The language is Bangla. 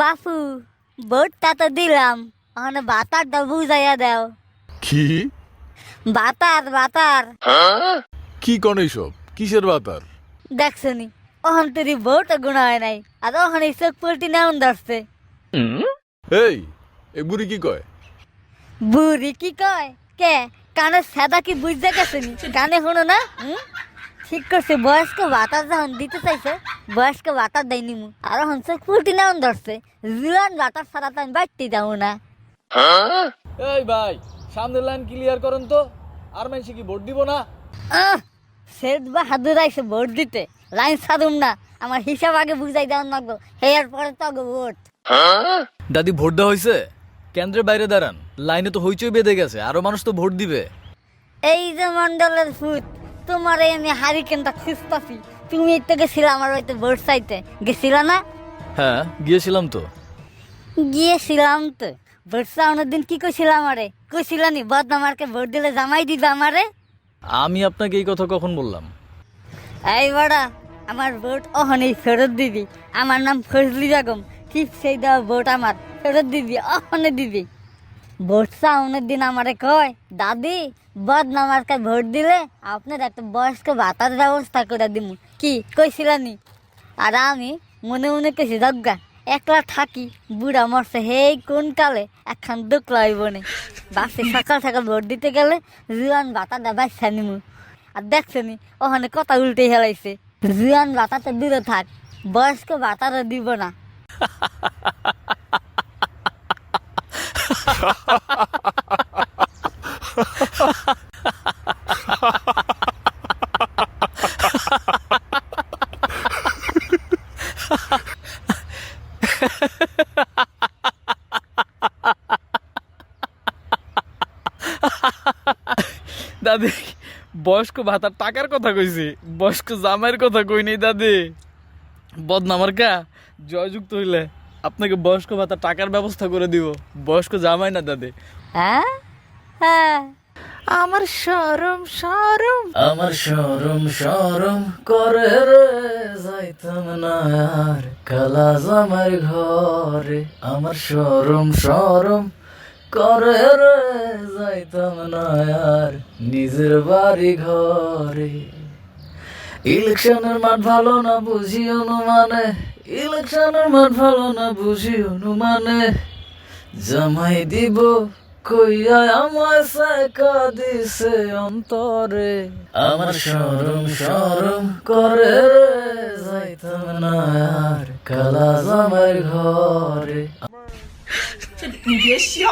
বাপু ভোটটা তো দিলাম, ওখানে বাতারটা বুঝাইয়া দাও। কি বাতার কি কন এইসব? কিসের বাতার? দেখছনি ওখান তুই ভোট গুণা হয় নাই, আর ওখানে চোখ পল্টি নেমন ধরছে। এই এই বুড়ি কি কয়? বুড়ি কি কয়? কে কানে সাদা কি বুঝতে গেছেনি? কানে শোনো না? ঠিক করছে, বয়স্ক ভাতার যখন দিতে চাইছে বয়স্ক ভাতার দেয়নি মু, আর এখন চোখ পল্টি নেমন ধরছে। জুয়ান ভাতার ছাড়া তো আমি বাড়তে যাবো না। এই ভাই, সামনের লাইন ক্লিয়ার করেন তো। আর মানুষ কি ভোট দিব না? সেট বা হাদুর আইসে ভোট দিতে, লাইন ছাড়ুম না। আমার হিসাব আগে বুঝাই দেওয়ার লাগবো, হেয়ার পরে তো আগে ভোট। দাদি ভোট দেওয়া হয়েছে? কেন্দ্রের বাইরে দাঁড়ান, লাইনে তো হইচই বেঁধে গেছে, আরো মানুষ তো ভোট দিবে। এই যে মন্ডলের ফুট, তোমার আমি হারিকেনটা খুঁজতাছি। তুমি এর থেকে গেছিলা আমার বাড়িতে ভোট চাইতে, গেছিলা না? হ্যাঁ গিয়েছিলাম তো। গিয়েছিলাম তো। ভোট চাওয়ানোর দিন কি কইছিলাম আমারে? কইছিলা নি বদনামারকে ভোট দিলে জামাই দিবে আমারে? আমি আপনাকে এই কথা কখন বললাম? এই বড়া, আমার ভোট অহনেই ফেরত দিবি। আমার নাম ফজলি বেগম, ঠিক সেই দেওয়া ভোট আমার ফেরত দিবি, অহনে দিবি। ভোট চাওয়ানোর দিন আমারে কয়, দাদি বদনামারকে ভোট দিলে আপনার একটা বয়স্ক ভাতার ব্যবস্থা করে দিব। কি কইছিলানি? আর আমি মনে মনে কেছি দজ্ঞা একলা থাকি, বুড়া মরছে হেই কোন কালে, একখান দুঃখ লইব নে। বাসে সকাল সকাল ভোট দিতে গেলে জুয়ান ভাতাটা বাচ্চা নিমু। আর দেখছেনি ওখানে কথা উল্টে হেলাইছে, জুয়ান ভাতাটা দূরে থাক, বয়স্ক ভাতারও দিব না। দাদি, বয়স্ক ভাতার টাকার কথা কইছি, বয়স্ক জামাইয়ের কথা কই নেই দাদি। বদনামার কা জয়যুক্ত হইলে আপনাকে বয়স্ক ভাতার টাকার ব্যবস্থা করে দিব, বয়স্ক জামাই না দাদি। হ্যাঁ হ্যাঁ, আমার শরম শরম করে রে, যাইতাম না আর কালা জামার ঘরে। আমার শরম করে রে, যাইতাম না আর নিজের বাড়ি ঘরে। ইলেকশনের মাঠ ভালো না বুঝি অনুমানে, ইলেকশনের মাঠ ভালো না বুঝি অনুমানে, জামাই দিব কইয়া আমায় সাইকা দিছে অন্তরে। আমার শরম করে রে, যাইতাম না আর কালা জামাইয়ের ঘরে।你别笑。